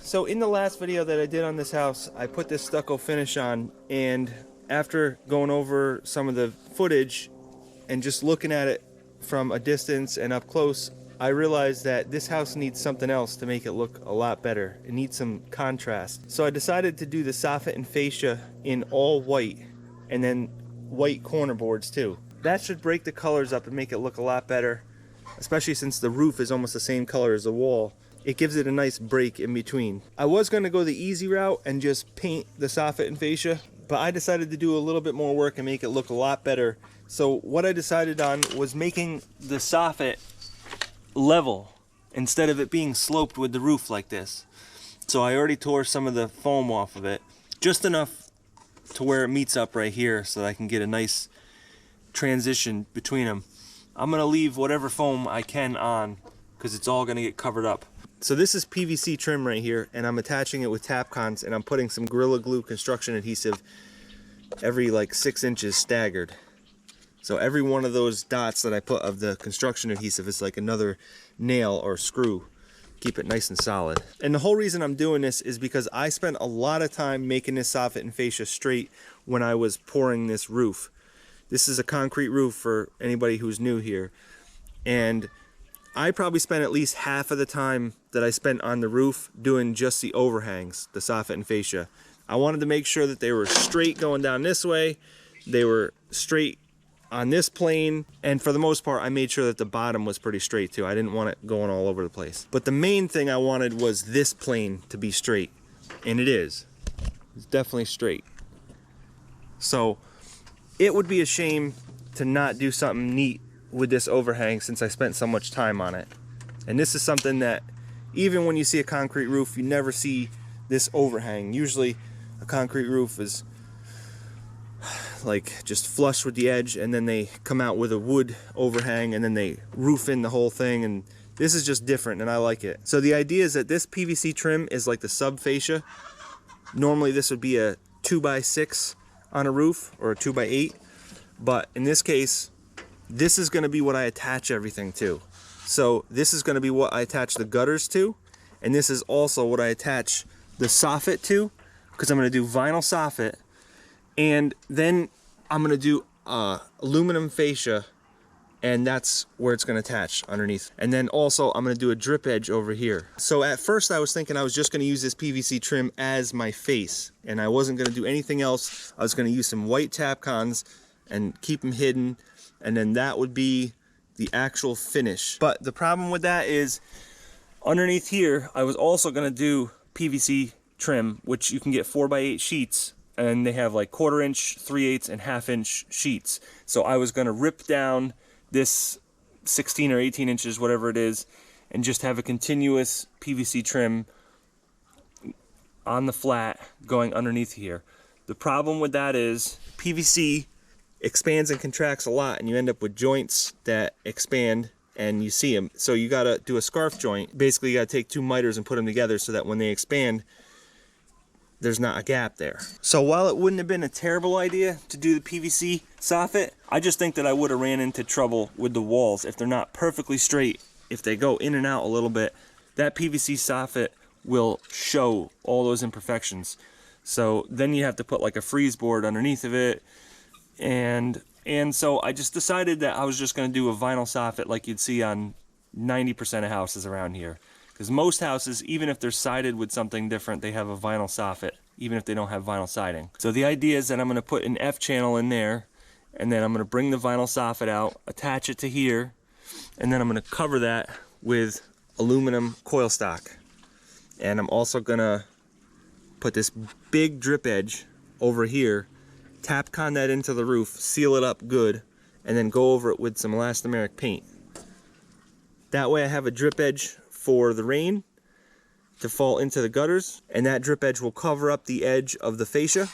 So in the last video that I did on this house, I put this stucco finish on, and after going over some of the footage and just looking at it from a distance and up close, I realized that this house needs something else to make it look a lot better. It needs some contrast. So I decided to do the soffit and fascia in all white, and then white corner boards too. That should break the colors up and make it look a lot better, especially since the roof is almost the same color as the wall. It gives it a nice break in between. I was going to go the easy route and just paint the soffit and fascia, but I decided to do a little bit more work and make it look a lot better. So what I decided on was making the soffit level instead of it being sloped with the roof like this. So I already tore some of the foam off of it, just enough to where it meets up right here so that I can get a nice transition between them. I'm going to leave whatever foam I can on because it's all going to get covered up. So this is PVC trim right here, and I'm attaching it with Tapcons, and I'm putting some Gorilla Glue construction adhesive every like 6 inches staggered. So every one of those dots that I put of the construction adhesive is like another nail or screw. Keep it nice and solid. And the whole reason I'm doing this is because I spent a lot of time making this soffit and fascia straight when I was pouring this roof. This is a concrete roof for anybody who's new here, and I probably spent at least half of the time that I spent on the roof doing just the overhangs, the soffit and fascia. I wanted to make sure that they were straight going down this way, they were straight on this plane, and for the most part I made sure that the bottom was pretty straight too. I didn't want it going all over the place. But the main thing I wanted was this plane to be straight, and it is. It's definitely straight. So it would be a shame to not do something neat with this overhang since I spent so much time on it. And this is something that even when you see a concrete roof, you never see this overhang. Usually a concrete roof is like just flush with the edge, and then they come out with a wood overhang, and then they roof in the whole thing, and this is just different, and I like it. So the idea is that this PVC trim is like the sub fascia. Normally this would be a 2x6 on a roof or a 2x8, but in this case this is going to be what I attach everything to. So this is going to be what I attach the gutters to, and this is also what I attach the soffit to, because I'm going to do vinyl soffit, and then I'm going to do aluminum fascia, and that's where it's going to attach underneath. And then also I'm going to do a drip edge over here. So at first I was thinking I was just going to use this PVC trim as my face, and I wasn't going to do anything else. I was going to use some white Tapcons and keep them hidden, and then that would be the actual finish. But the problem with that is underneath here I was also going to do PVC trim, which you can get 4x8 sheets, and they have like 1/4 inch, 3/8 and 1/2 inch sheets. So I was going to rip down this 16 or 18 inches, whatever it is, and just have a continuous PVC trim on the flat going underneath here. The problem with that is PVC expands and contracts a lot, and you end up with joints that expand and you see them. So you got to do a scarf joint. Basically you got to take 2 miters and put them together so that when they expand there's not a gap there. So while it wouldn't have been a terrible idea to do the PVC soffit, I just think that I would have ran into trouble with the walls if they're not perfectly straight. If they go in and out a little bit, that PVC soffit will show all those imperfections. So then you have to put like a freeze board underneath of it, and so I just decided that I was just going to do a vinyl soffit like you'd see on 90% of houses around here. Because most houses, even if they're sided with something different, they have a vinyl soffit, even if they don't have vinyl siding. So the idea is that I'm going to put an F channel in there, and then I'm going to bring the vinyl soffit out, attach it to here, and then I'm going to cover that with aluminum coil stock. And I'm also going to put this big drip edge over here, Tapcon that into the roof, seal it up good, and then go over it with some elastomeric paint. That way I have a drip edge for the rain to fall into the gutters, and that drip edge will cover up the edge of the fascia,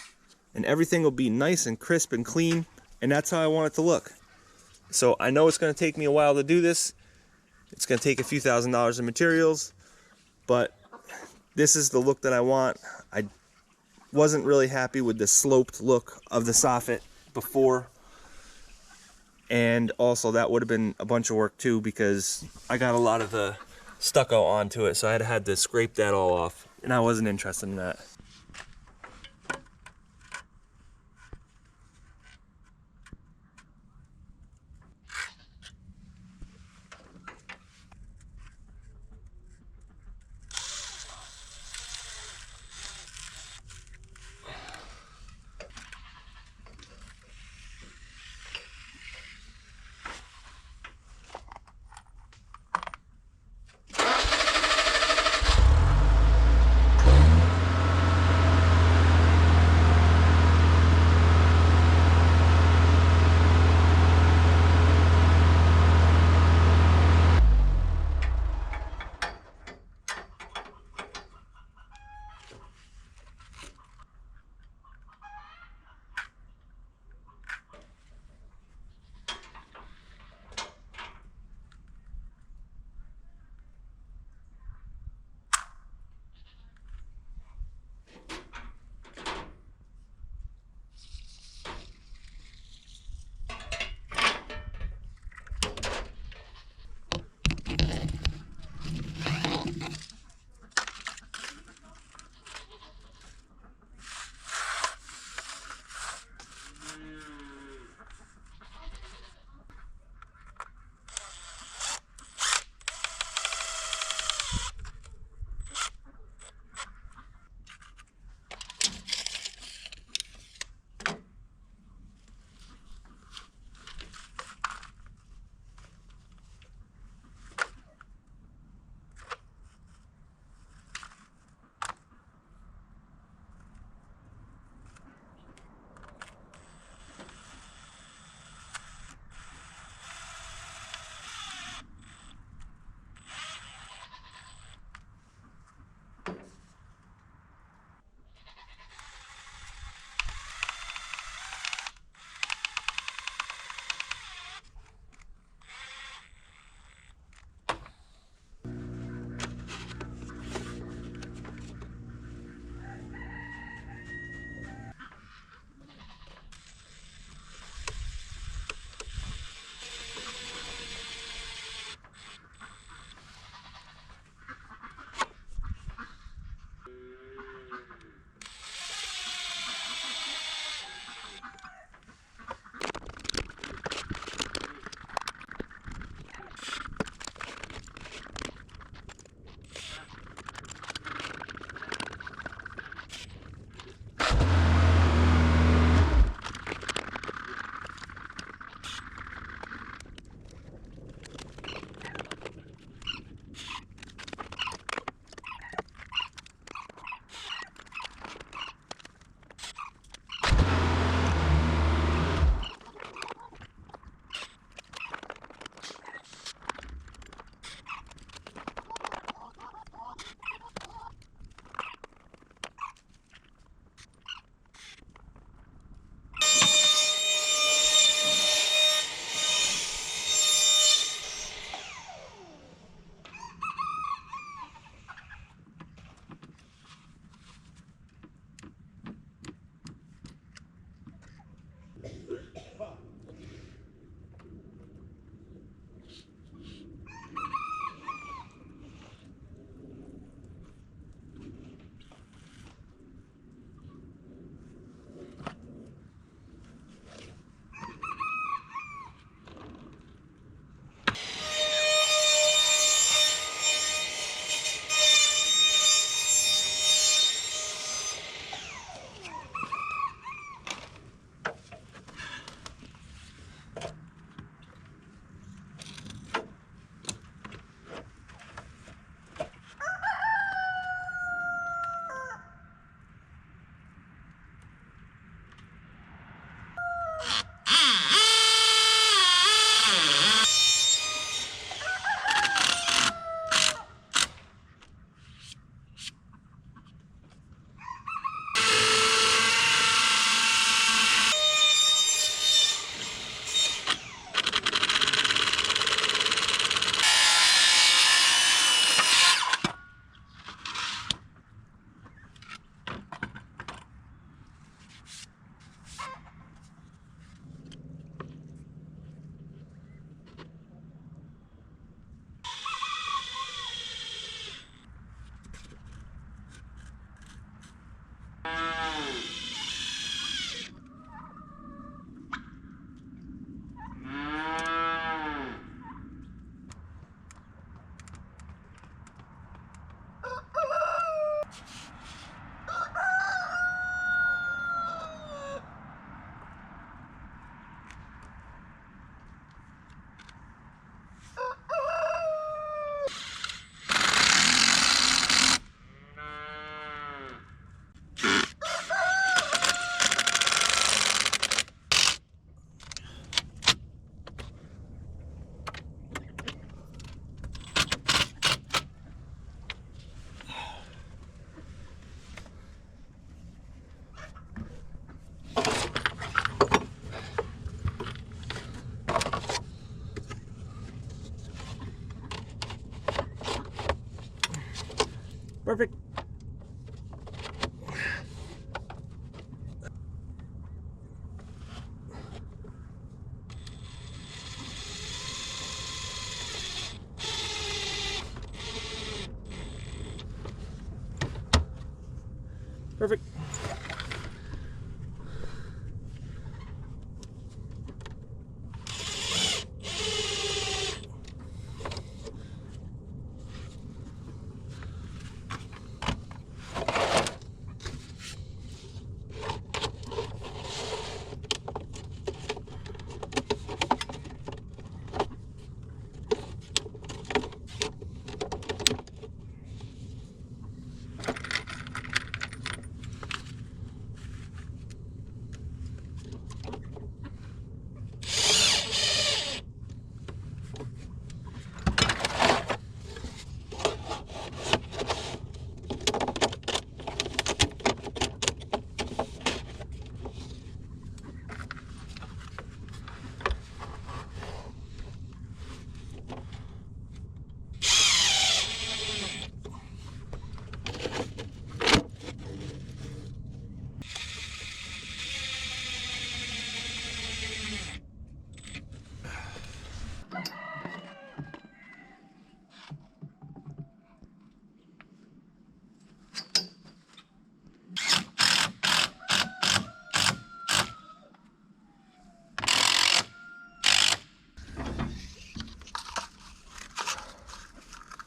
and everything will be nice and crisp and clean, and that's how I want it to look. So I know it's going to take me a while to do this. It's going to take a few $1,000s in materials, but this is the look that I want. I wasn't really happy with the sloped look of the soffit before, and also that would have been a bunch of work too, because I got a lot of the stucco onto it, so I had to scrape that all off, and I wasn't interested in that.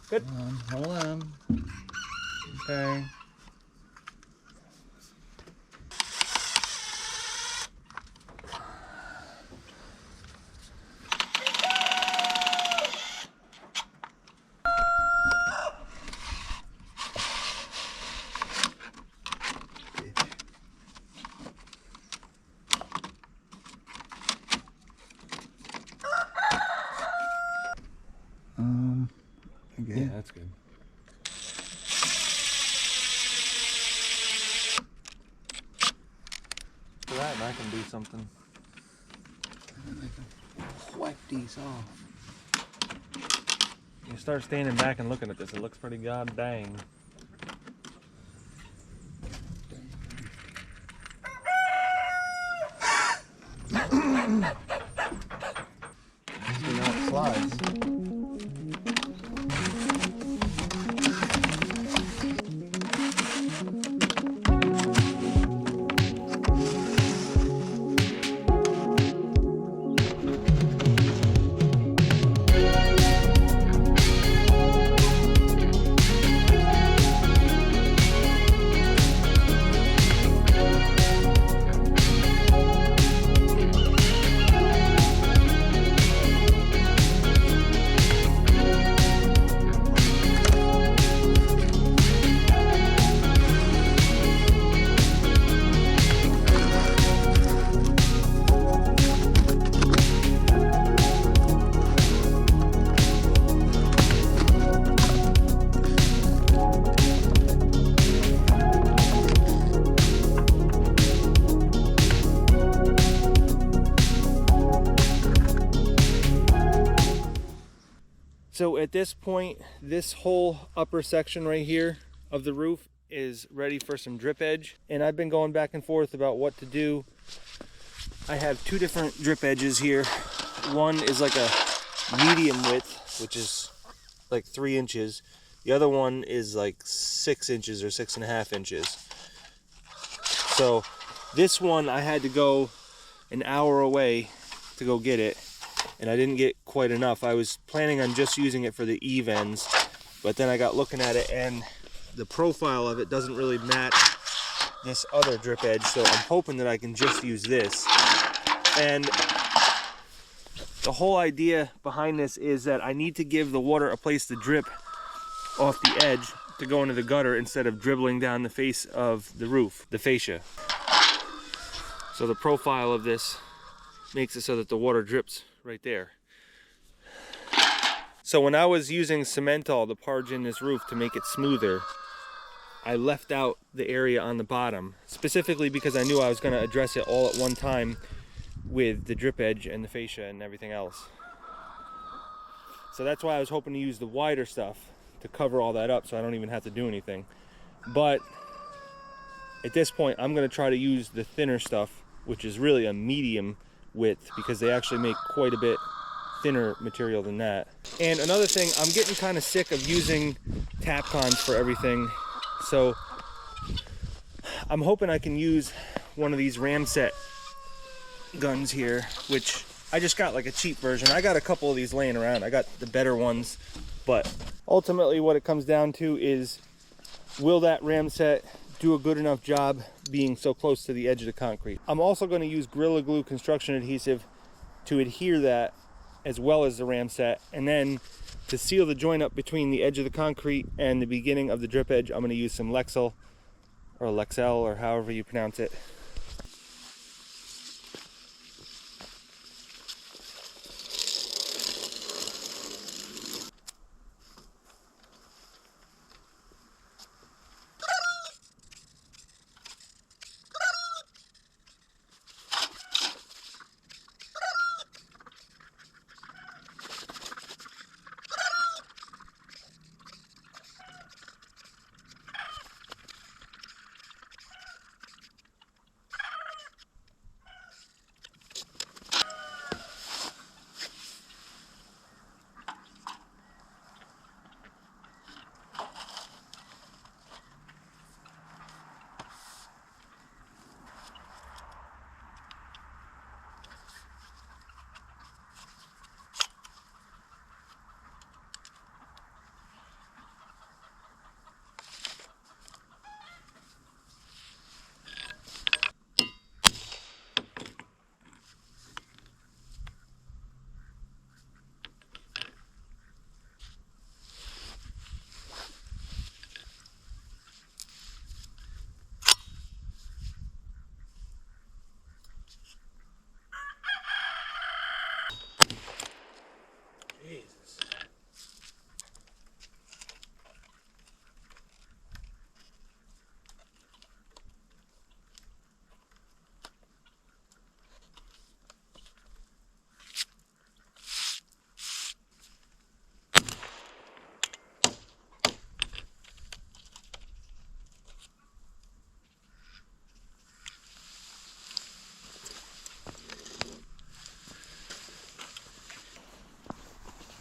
Good. Hold on. Okay. Okay. Yeah, that's good. For that, and I can do something. Wipe these off. You start standing back and looking at this, it looks pretty god dang. See how it slides. So at this point, this whole upper section right here of the roof is ready for some drip edge. And I've been going back and forth about what to do. I have two different drip edges here. One is like a medium width, which is like 3 inches. The other one is like 6 inches or 6.5 inches. So this one I had to go an hour away to go get it, and I didn't get quite enough. I was planning on just using it for the eave ends, but then I got looking at it and the profile of it doesn't really match this other drip edge, so I'm hoping that I can just use this. And the whole idea behind this is that I need to give the water a place to drip off the edge to go into the gutter instead of dribbling down the face of the roof, the fascia. So the profile of this makes it so that the water drips right there. So when I was using Cementol to parge in this roof to make it smoother, I left out the area on the bottom, specifically because I knew I was going to address it all at one time with the drip edge and the fascia and everything else. So that's why I was hoping to use the wider stuff to cover all that up so I don't even have to do anything. But at this point, I'm going to try to use the thinner stuff, which is really a medium width, because they actually make quite a bit thinner material than that. And another thing, I'm getting kind of sick of using Tapcons for everything, so I'm hoping I can use one of these Ramset guns here, which I just got like a cheap version. I got a couple of these laying around. I got the better ones, but ultimately what it comes down to is, will that Ramset do a good enough job being so close to the edge of the concrete? I'm also going to use Gorilla Glue construction adhesive to adhere that, as well as the Ramset, and then to seal the joint up between the edge of the concrete and the beginning of the drip edge, I'm going to use some Lexel or Lexel or however you pronounce it.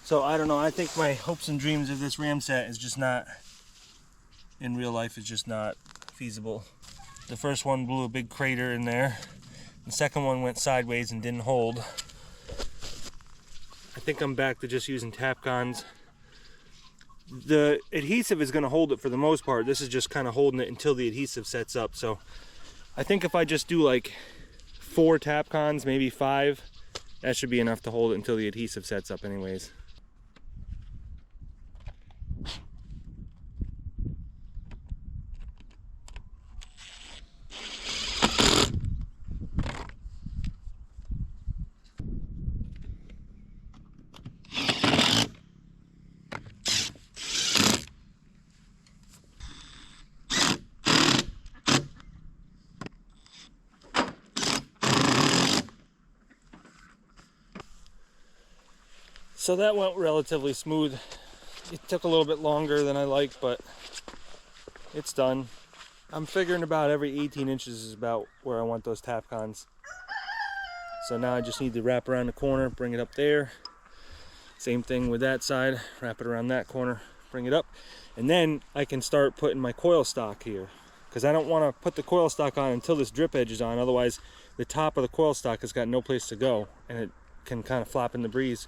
So I don't know, I think my hopes and dreams of this ram set is just not, in real life, is just not feasible. The first one blew a big crater in there. The second one went sideways and didn't hold. I think I'm back to just using Tapcons. The adhesive is going to hold it for the most part. This is just kind of holding it until the adhesive sets up. So I think if I just do like 4 Tapcons, maybe 5, that should be enough to hold it until the adhesive sets up anyways. So that went relatively smooth. It took a little bit longer than I like, but it's done. I'm figuring about every 18 inches is about where I want those Tapcons. So now I just need to wrap around the corner, bring it up there. Same thing with that side, wrap it around that corner, bring it up. And then I can start putting my coil stock here, because I don't want to put the coil stock on until this drip edge is on. Otherwise, the top of the coil stock has got no place to go, and it can kind of flop in the breeze.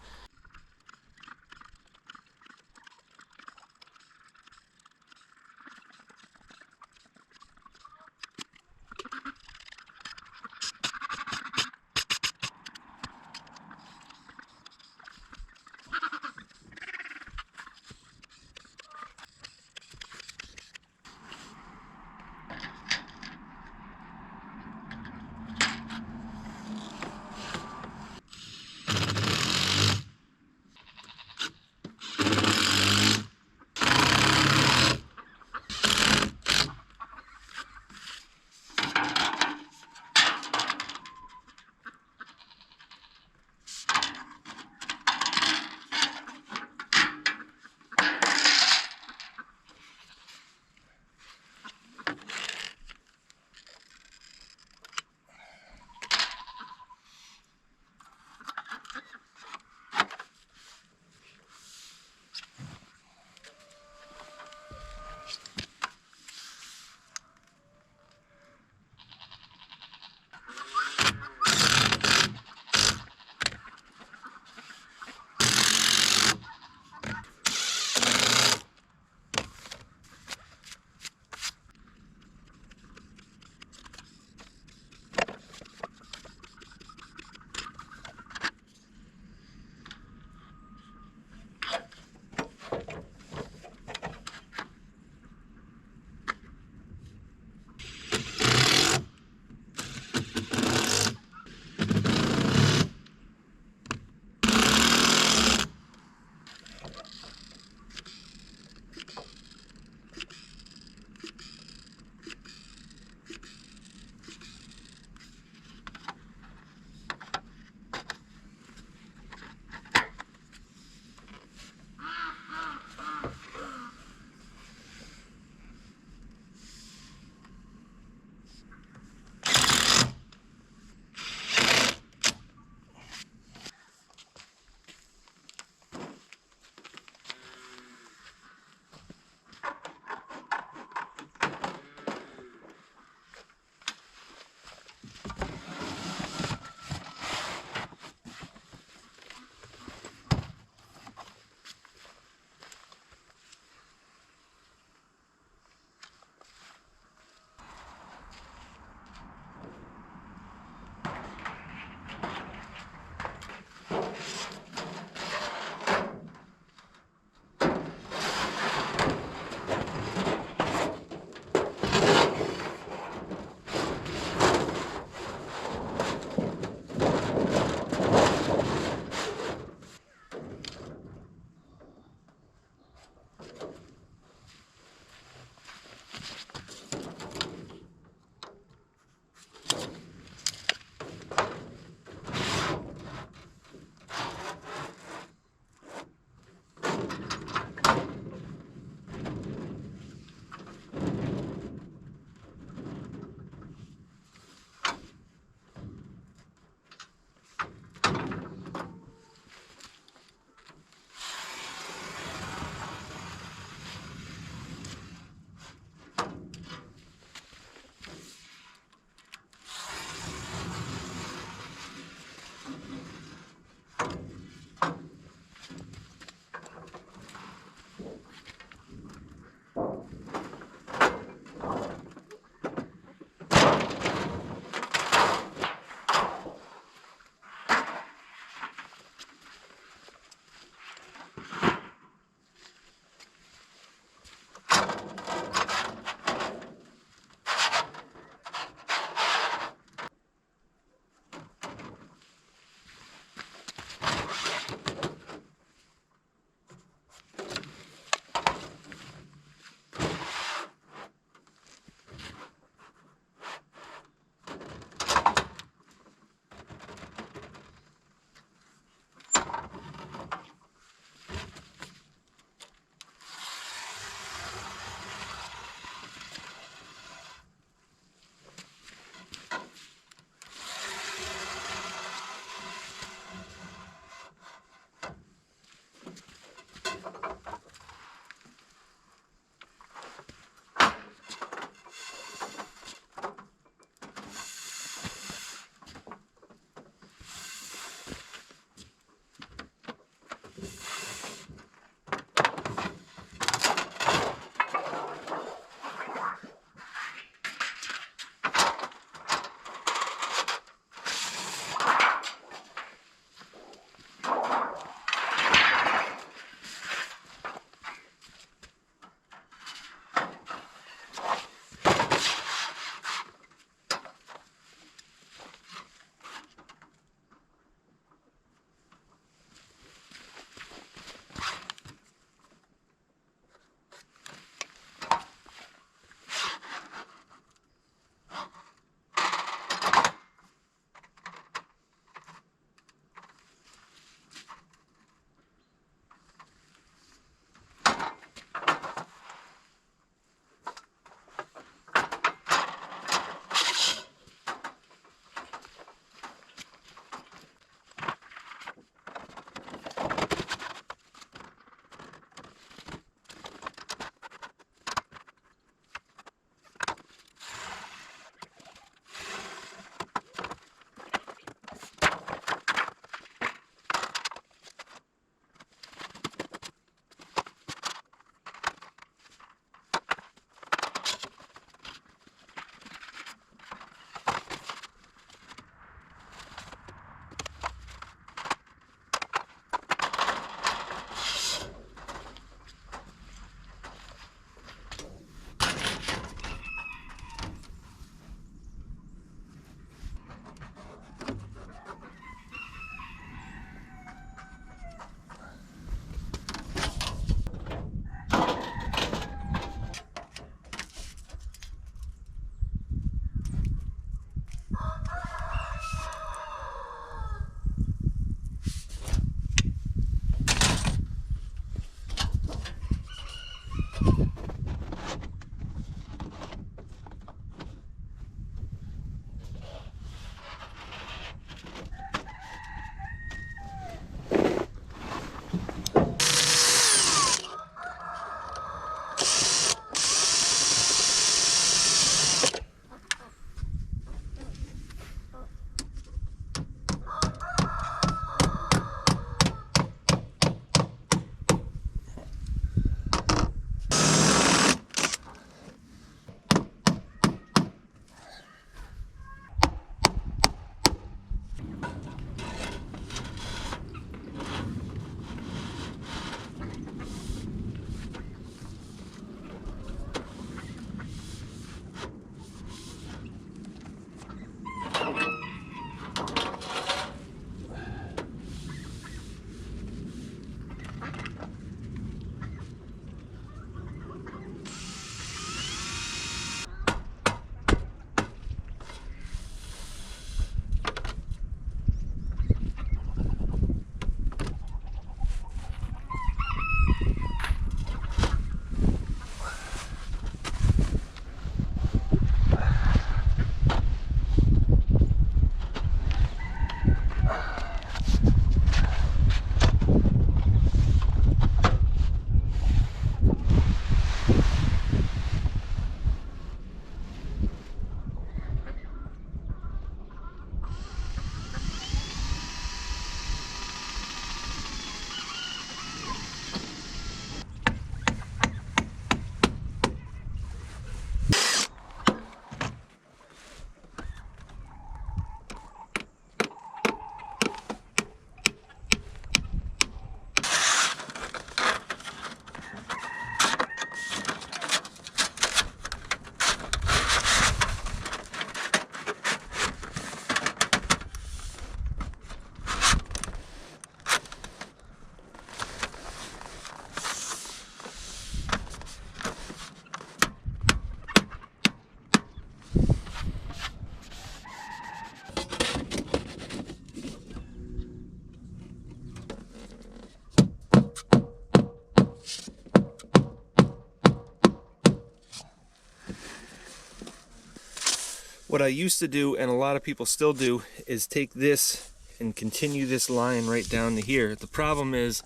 What I used to do, and a lot of people still do, is take this and continue this line right down to here. The problem is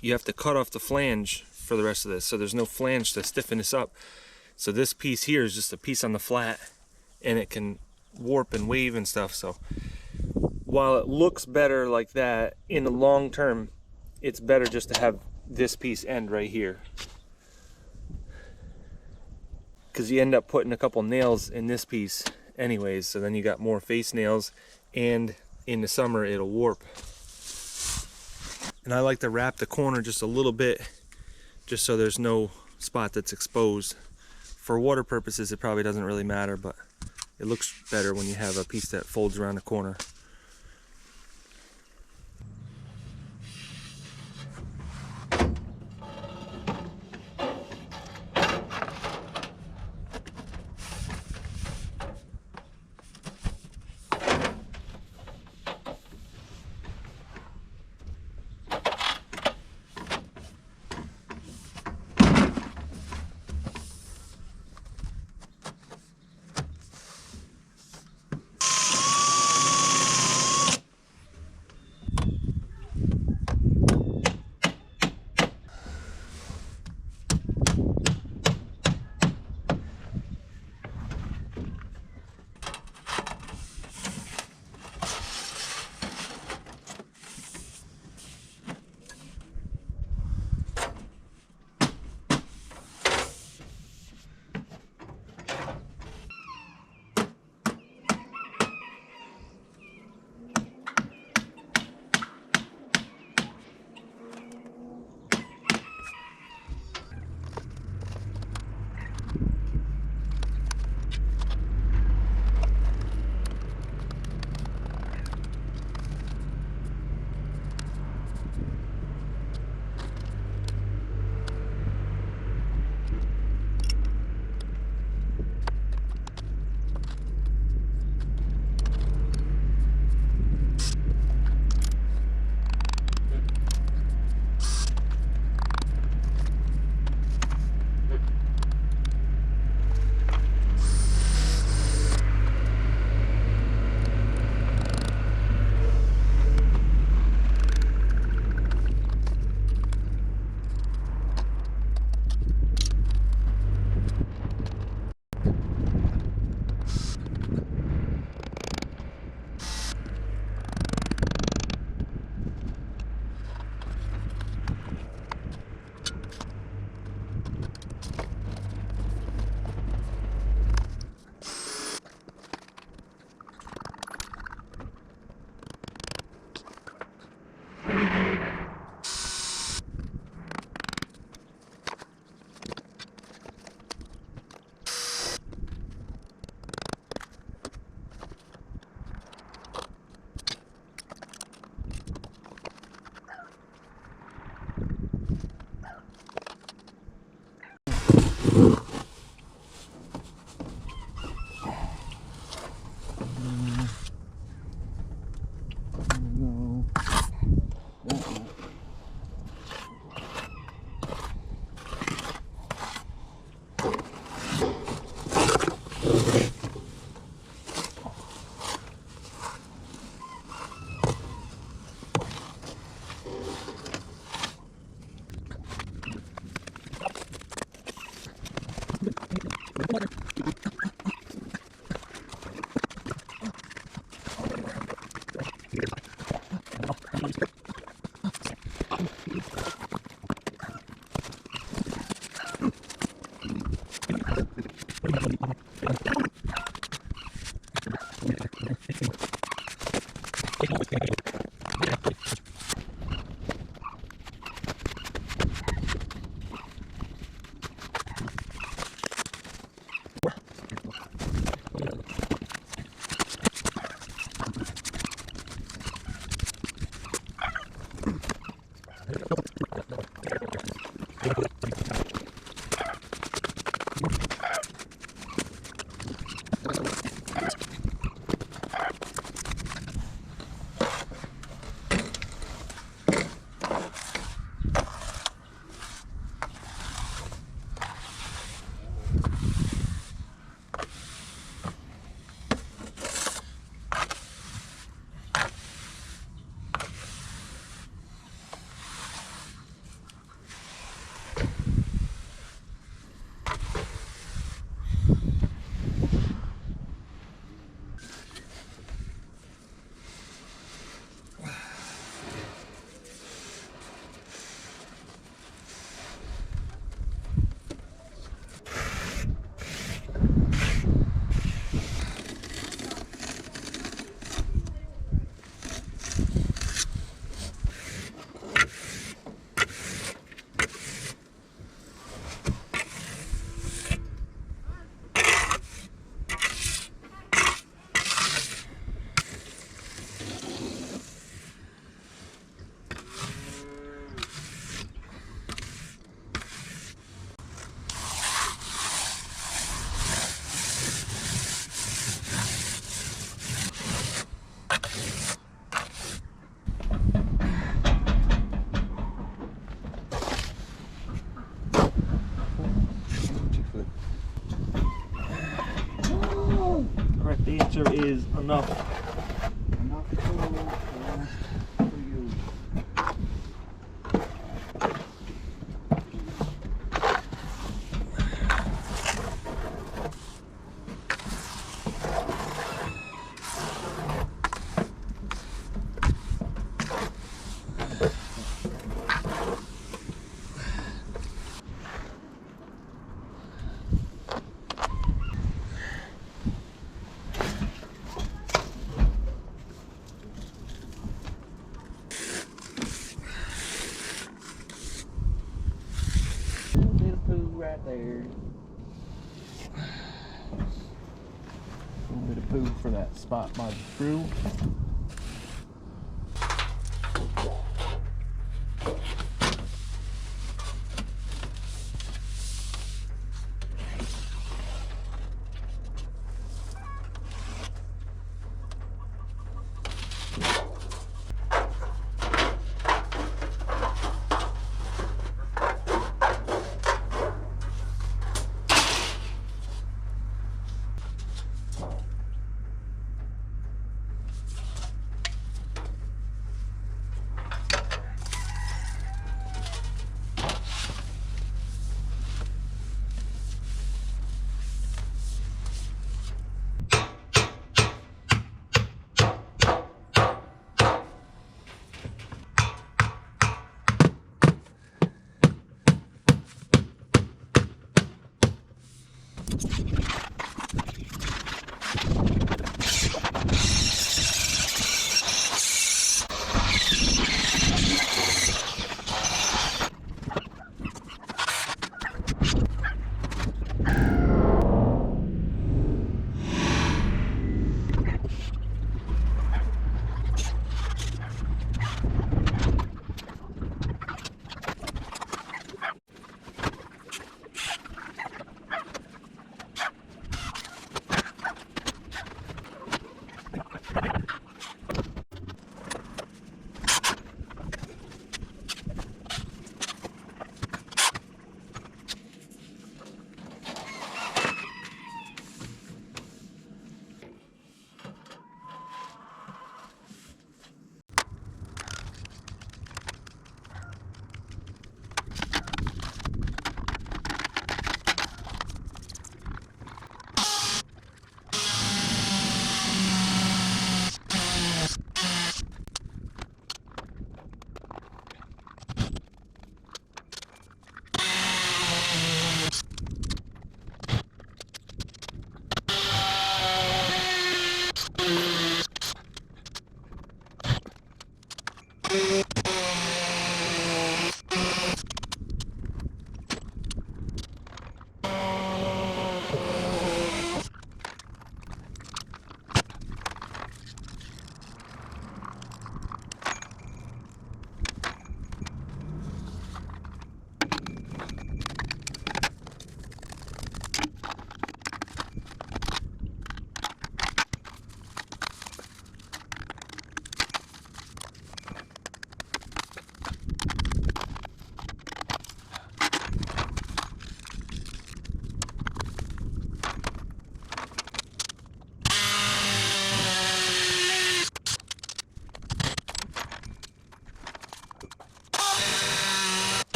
you have to cut off the flange for the rest of this, so there's no flange to stiffen this up. So this piece here is just a piece on the flat, and it can warp and wave and stuff. So while it looks better like that, in the long term, it's better just to have this piece end right here, because you end up putting a couple nails in this piece anyways, so then you got more face nails, and in the summer it'll warp. And I like to wrap the corner just a little bit, just so there's no spot that's exposed. For water purposes it probably doesn't really matter, but it looks better when you have a piece that folds around the corner. is enough. Enough coal to last for you. Little poo right there. A little bit of poo for that spot by the screw.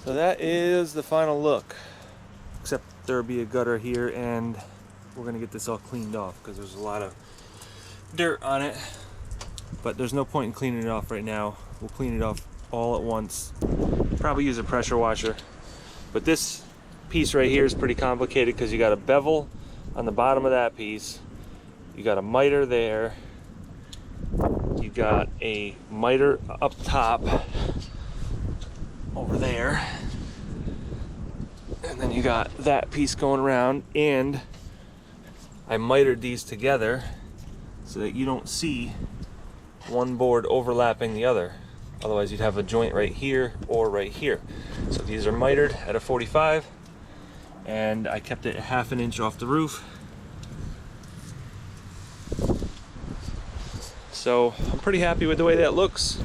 So that is the final look, except there'll be a gutter here, and we're gonna get this all cleaned off because there's a lot of dirt on it, but there's no point in cleaning it off right now. We'll clean it off all at once. Probably use a pressure washer, but this piece right here is pretty complicated because you got a bevel on the bottom of that piece, you got a miter there, you got a miter up top over there, and then you got that piece going around, and I mitered these together so that you don't see one board overlapping the other. Otherwise you'd have a joint right here or right here. So these are mitered at a 45, and I kept it a ½ an inch off the roof. So I'm pretty happy with the way that looks.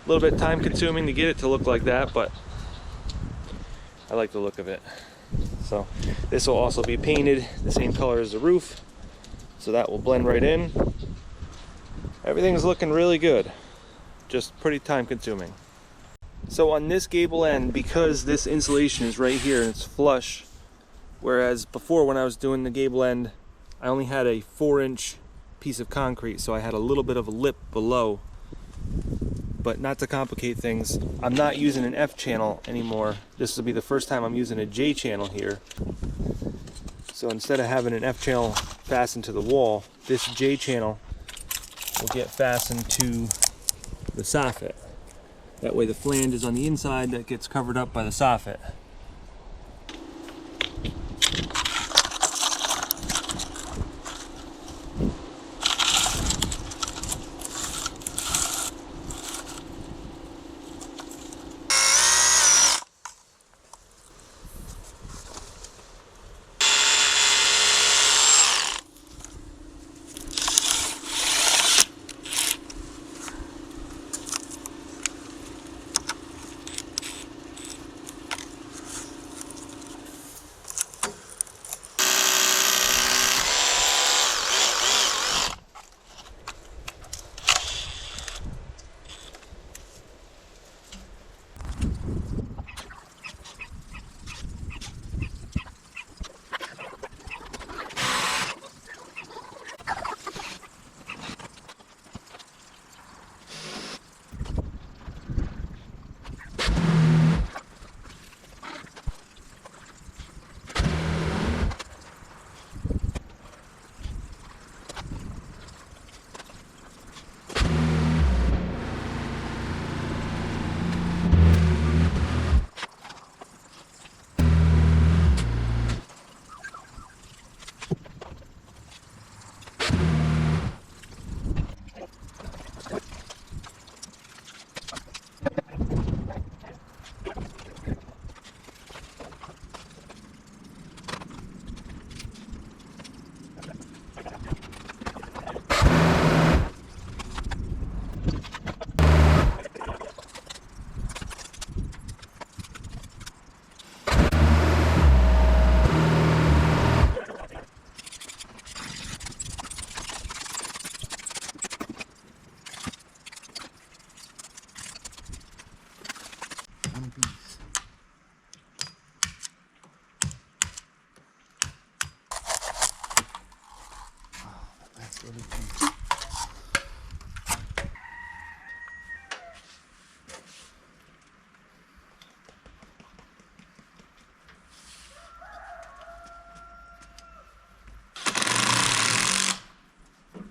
A little bit time consuming to get it to look like that, but I like the look of it. So this will also be painted the same color as the roof, so that will blend right in. Everything's looking really good, just pretty time consuming. So on this gable end, because this insulation is right here and it's flush, whereas before when I was doing the gable end, I only had a 4-inch piece of concrete, so I had a little bit of a lip below. But not to complicate things, I'm not using an F channel anymore. This will be the first time I'm using a J channel here. So instead of having an F channel fastened to the wall, this J channel will get fastened to the soffit. That way the flange is on the inside, that gets covered up by the soffit.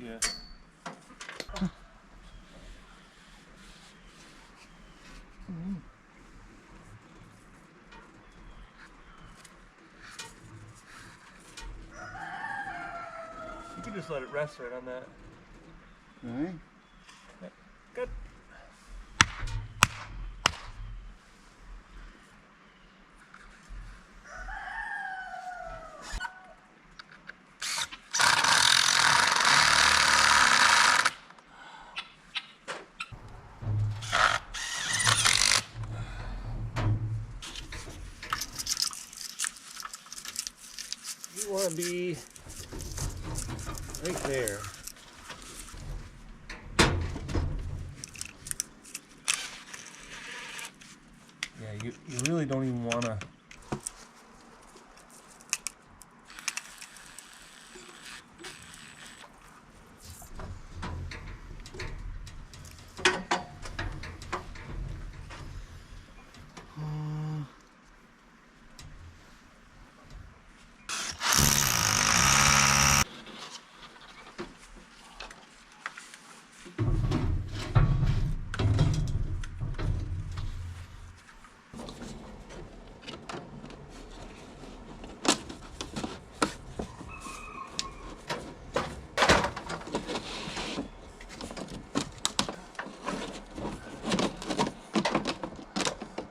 Yeah. You can just let it rest right on that. All right. Yep. Good. You want to be right there. Yeah, you really don't even want to.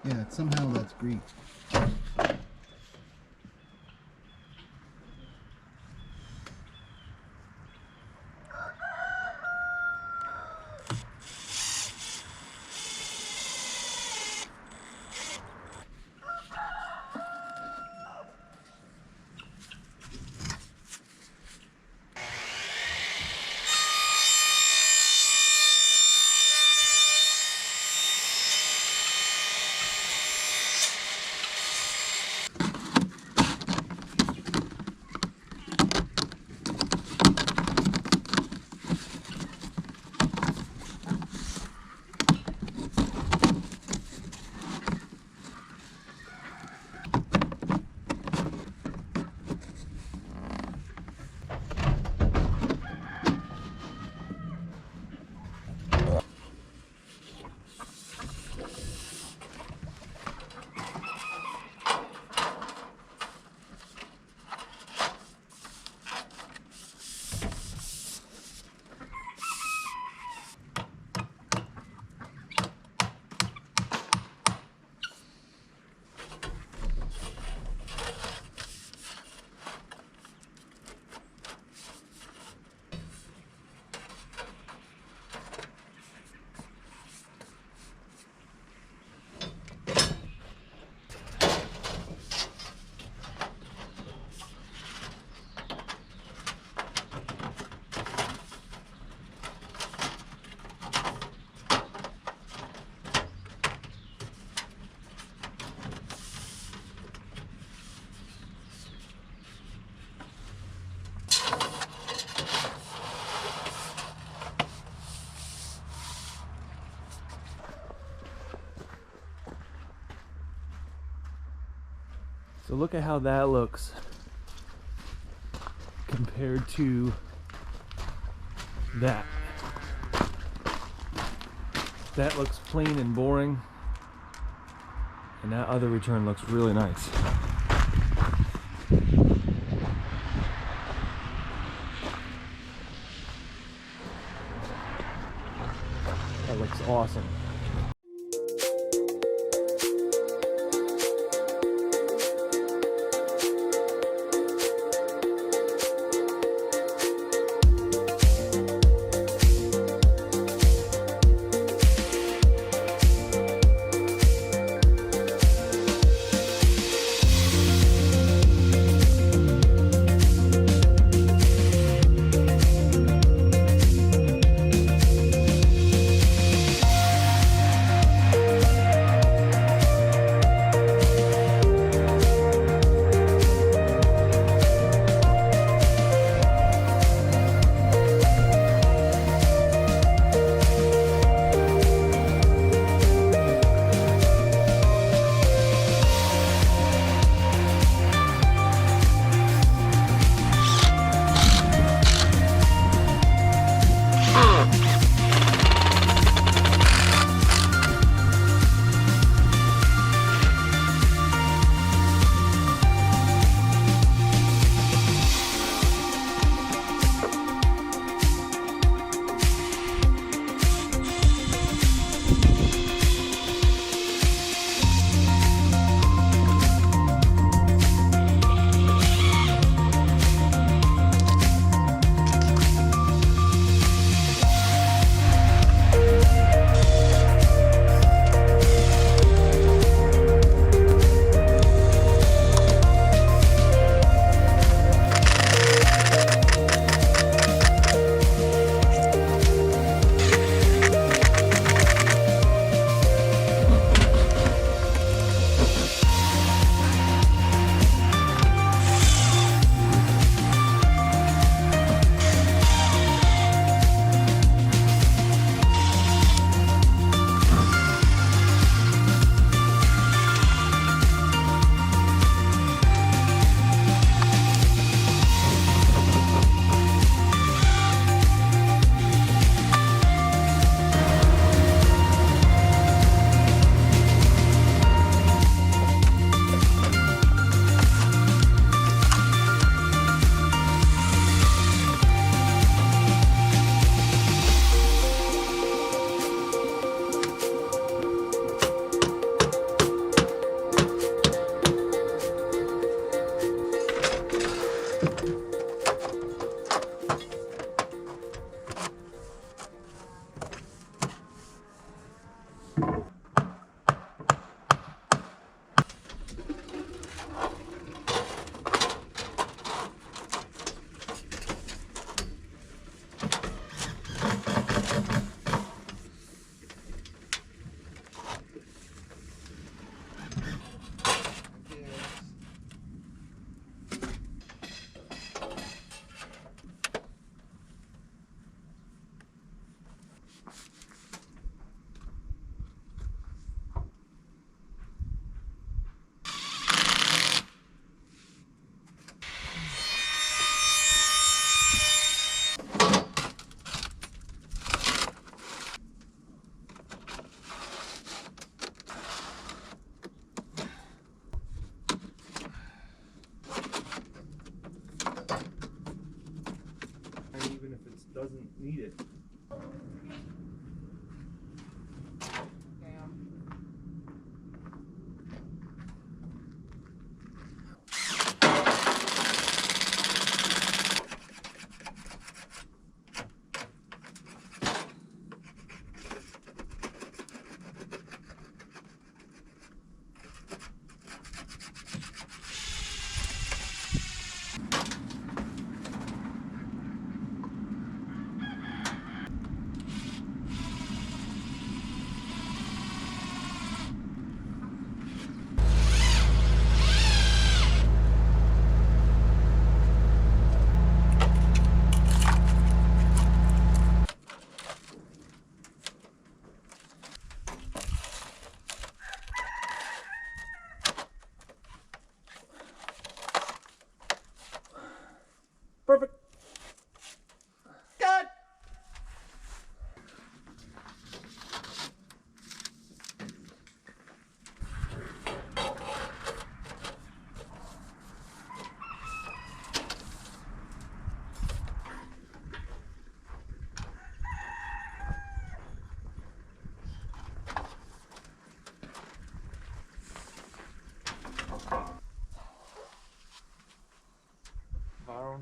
Yeah, somehow that's great. So look at how that looks compared to that. That looks plain and boring, and that other return looks really nice. That looks awesome.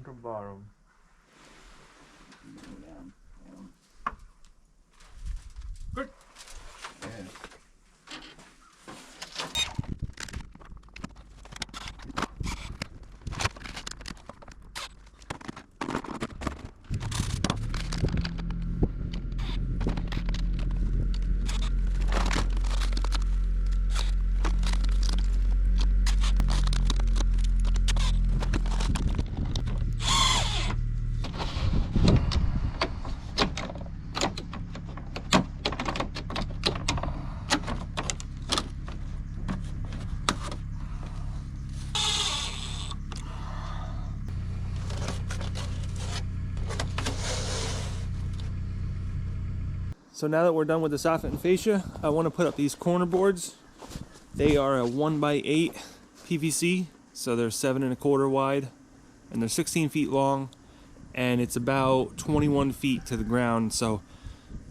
to bottom. Good. So now that we're done with the soffit and fascia, I want to put up these corner boards. They are a 1x8 PVC, so they're 7 1/4 wide, and they're 16 feet long, and it's about 21 feet to the ground, so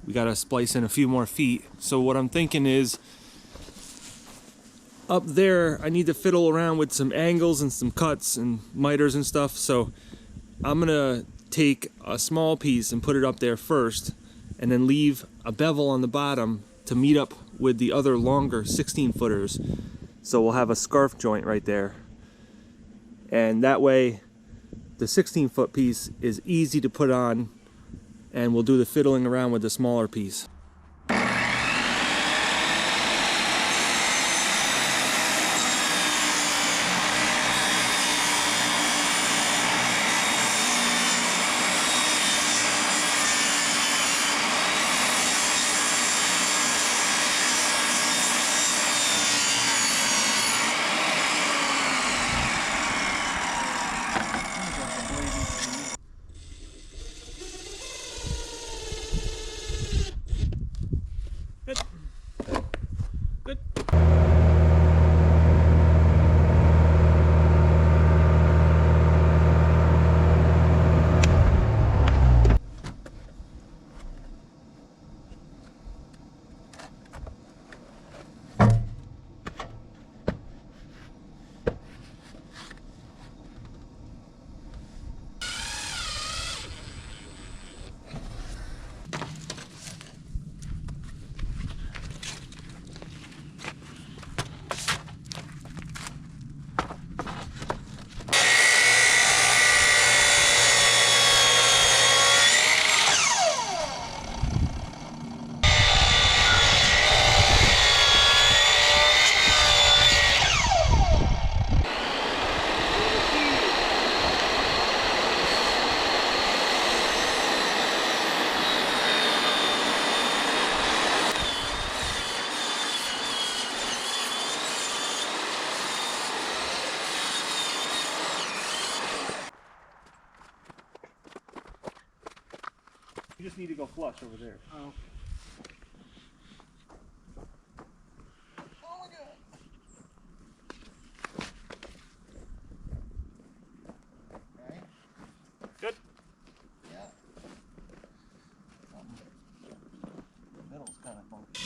we got to splice in a few more feet. So what I'm thinking is, up there, I need to fiddle around with some angles and some cuts and miters and stuff, so I'm going to take a small piece and put it up there first, and then leave a bevel on the bottom to meet up with the other longer 16 footers. So we'll have a scarf joint right there. And that way the 16 foot piece is easy to put on, and we'll do the fiddling around with the smaller piece. Good. You just need to go flush over there. Oh. Okay. Good. Yeah. The middle's kind of funky.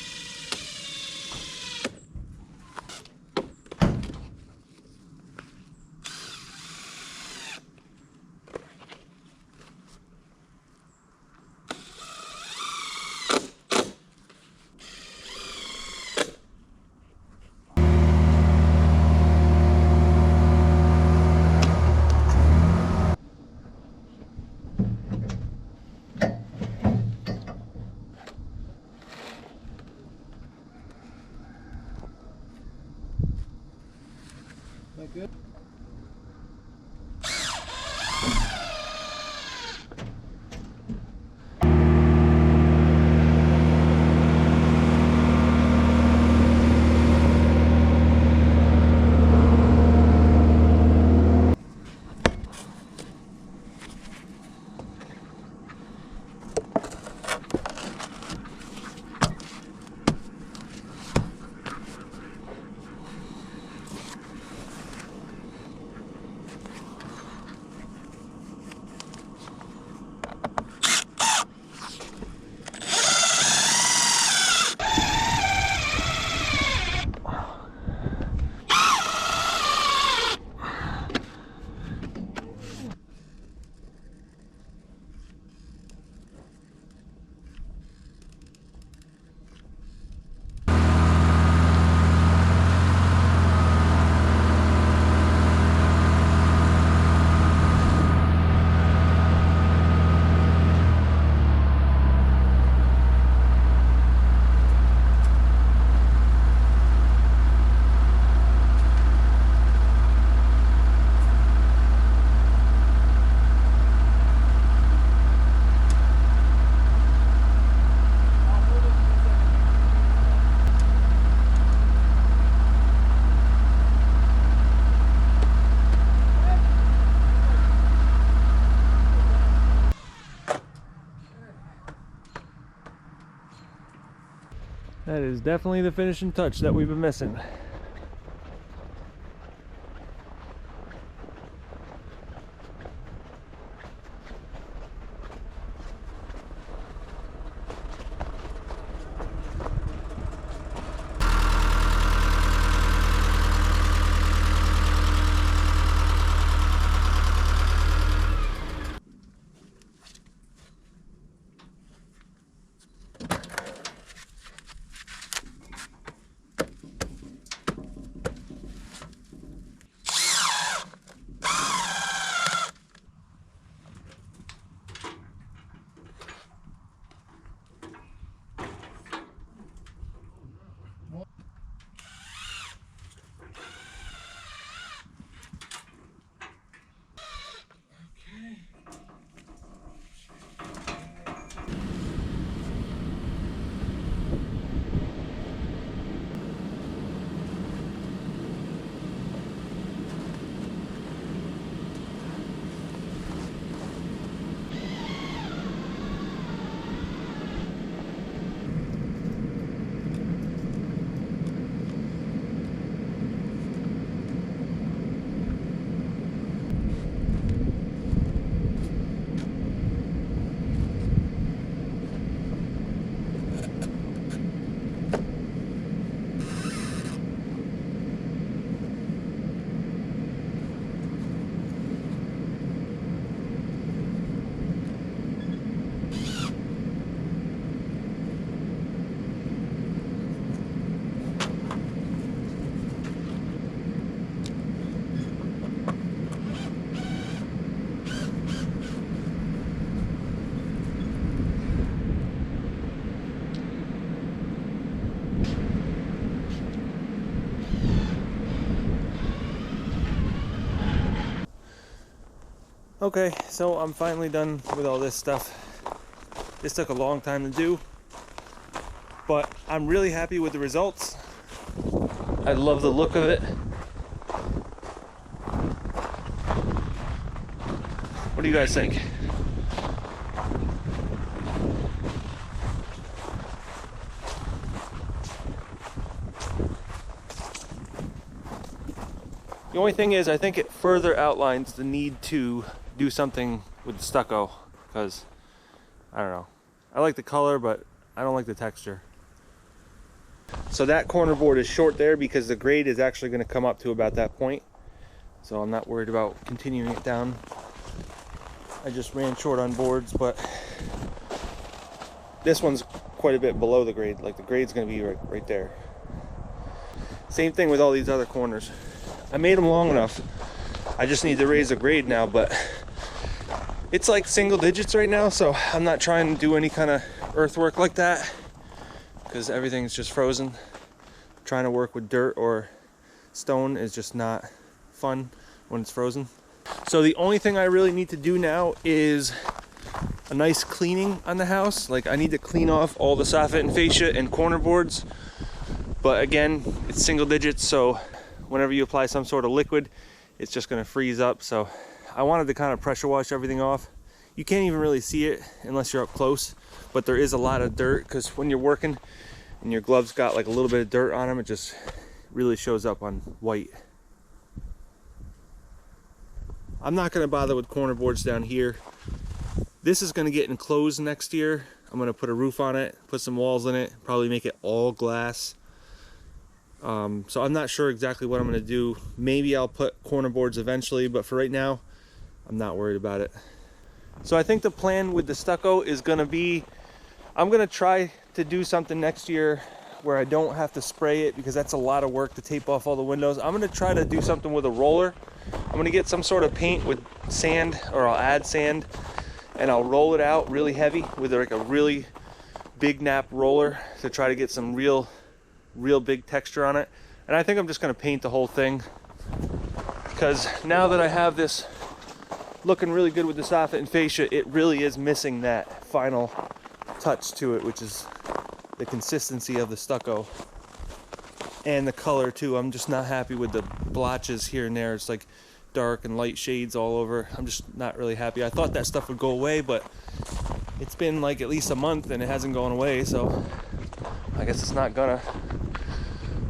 That is definitely the finishing touch that we've been missing. Okay, so I'm finally done with all this stuff. This took a long time to do, but I'm really happy with the results. I love the look of it. What do you guys think? The only thing is, I think it further outlines the need to do something with the stucco, because I don't know, I like the color but I don't like the texture. So that corner board is short there because the grade is actually going to come up to about that point, so I'm not worried about continuing it down. I just ran short on boards, but this one's quite a bit below the grade. Like the grade's going to be right there. Same thing with all these other corners. I made them long enough. I just need to raise the grade now, but it's like single digits right now, so I'm not trying to do any kind of earthwork like that because everything's just frozen. Trying to work with dirt or stone is just not fun when it's frozen. So the only thing I really need to do now is a nice cleaning on the house. Like I need to clean off all the soffit and fascia and corner boards, but again, it's single digits, so whenever you apply some sort of liquid, it's just going to freeze up. So I wanted to kind of pressure wash everything off. You can't even really see it unless you're up close, but there is a lot of dirt because when you're working and your gloves got like a little bit of dirt on them, it just really shows up on white. I'm not going to bother with corner boards down here. This is going to get enclosed next year. I'm going to put a roof on it, put some walls in it, probably make it all glass. So I'm not sure exactly what I'm going to do. Maybe I'll put corner boards eventually, but for right now, I'm not worried about it. So I think the plan with the stucco is going to be, I'm going to try to do something next year where I don't have to spray it because that's a lot of work to tape off all the windows. I'm going to try to do something with a roller. I'm going to get some sort of paint with sand, or I'll add sand, and I'll roll it out really heavy with like a really big nap roller to try to get some real big texture on it. And I think I'm just going to paint the whole thing because now that I have this looking really good with the soffit and fascia, it really is missing that final touch to it, which is the consistency of the stucco and the color too. I'm just not happy with the blotches here and there. It's like dark and light shades all over. I'm just not really happy. I thought that stuff would go away, but it's been like at least a month and it hasn't gone away, so I guess it's not gonna.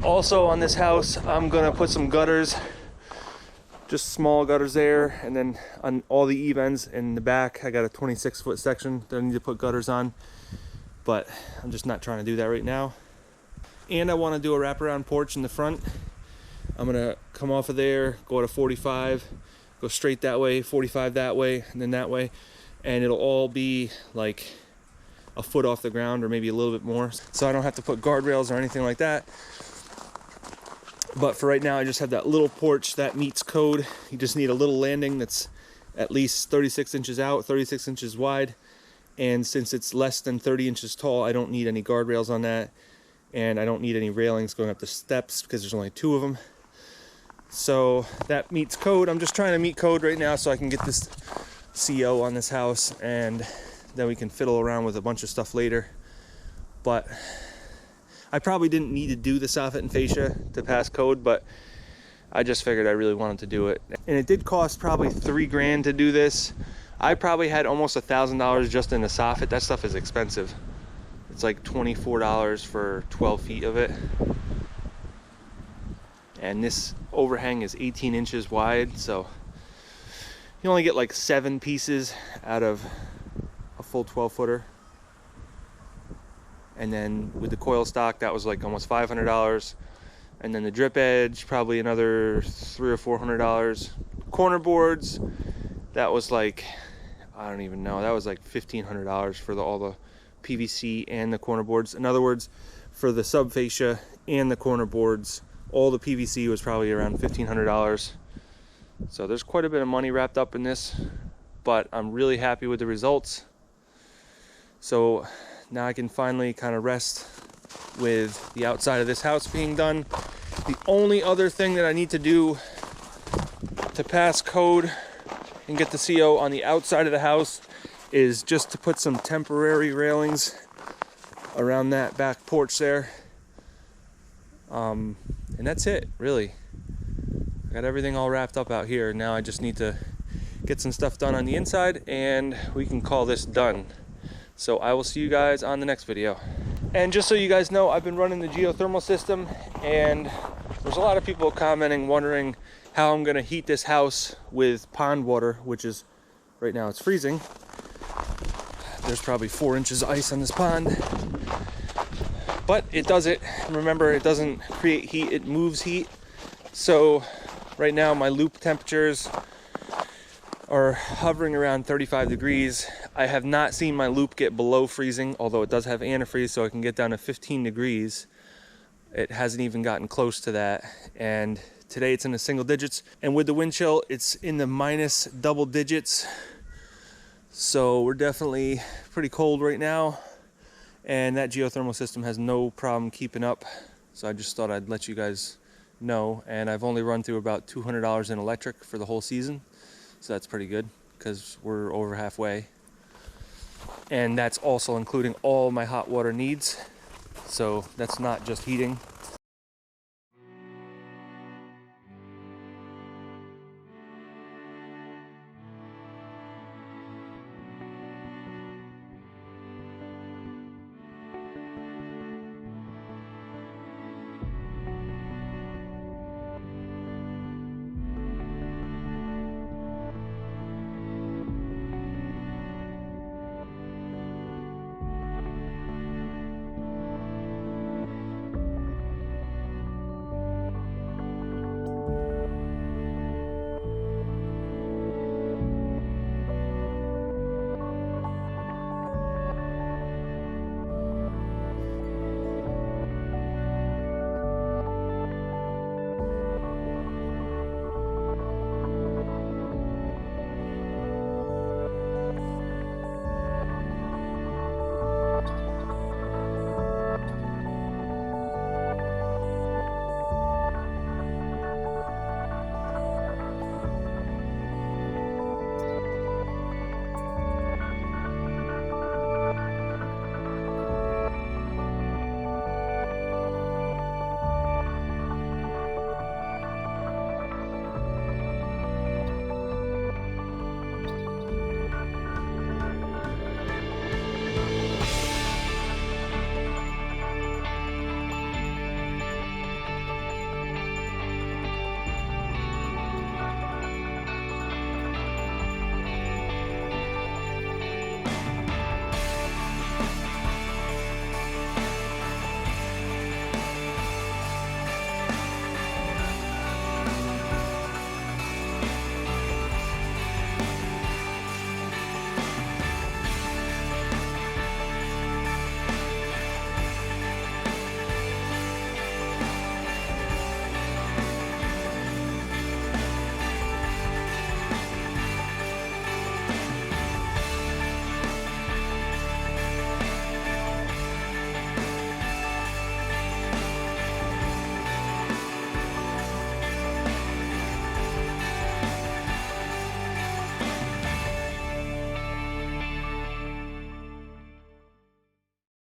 Also on this house, I'm gonna put some gutters, just small gutters there, and then on all the eave ends in the back, I got a 26-foot section that I need to put gutters on, but I'm just not trying to do that right now. And I want to do a wraparound porch in the front. I'm gonna come off of there, go to 45, go straight that way, 45 that way, and then that way, and it'll all be like a foot off the ground or maybe a little bit more, so I don't have to put guardrails or anything like that. But for right now, I just have that little porch that meets code. You just need a little landing that's at least 36 inches out, 36 inches wide, and since it's less than 30 inches tall, I don't need any guardrails on that, and I don't need any railings going up the steps because there's only 2 of them. So that meets code. I'm just trying to meet code right now so I can get this CO on this house, and then we can fiddle around with a bunch of stuff later. But I probably didn't need to do the soffit and fascia to pass code, but I just figured I really wanted to do it. And it did cost probably $3 grand to do this. I probably had almost $1,000 just in the soffit. That stuff is expensive. It's like $24 for 12 feet of it. And this overhang is 18 inches wide, so you only get like 7 pieces out of a full 12-footer. And then with the coil stock, that was like almost $500. And then the drip edge, probably another $300 or $400. Corner boards, that was like, I don't even know, that was like $1,500 for all the PVC and the corner boards. In other words, for the sub fascia and the corner boards, all the PVC was probably around $1,500. So there's quite a bit of money wrapped up in this, but I'm really happy with the results. So now I can finally kind of rest with the outside of this house being done. The only other thing that I need to do to pass code and get the CO on the outside of the house is just to put some temporary railings around that back porch there. And that's it, really. I got everything all wrapped up out here. Now I just need to get some stuff done on the inside and we can call this done. So I will see you guys on the next video. And just so you guys know, I've been running the geothermal system, and there's a lot of people commenting, wondering how I'm gonna heat this house with pond water, which is, right now it's freezing. There's probably 4 inches of ice on this pond. But it does it. Remember, it doesn't create heat, it moves heat. So right now my loop temperatures are hovering around 35 degrees. I have not seen my loop get below freezing, although it does have antifreeze, so I can get down to 15 degrees. It hasn't even gotten close to that. And today it's in the single digits. And with the wind chill, it's in the minus double digits. So we're definitely pretty cold right now. And that geothermal system has no problem keeping up. So I just thought I'd let you guys know. And I've only run through about $200 in electric for the whole season. So that's pretty good because we're over halfway. And that's also including all my hot water needs. So that's not just heating.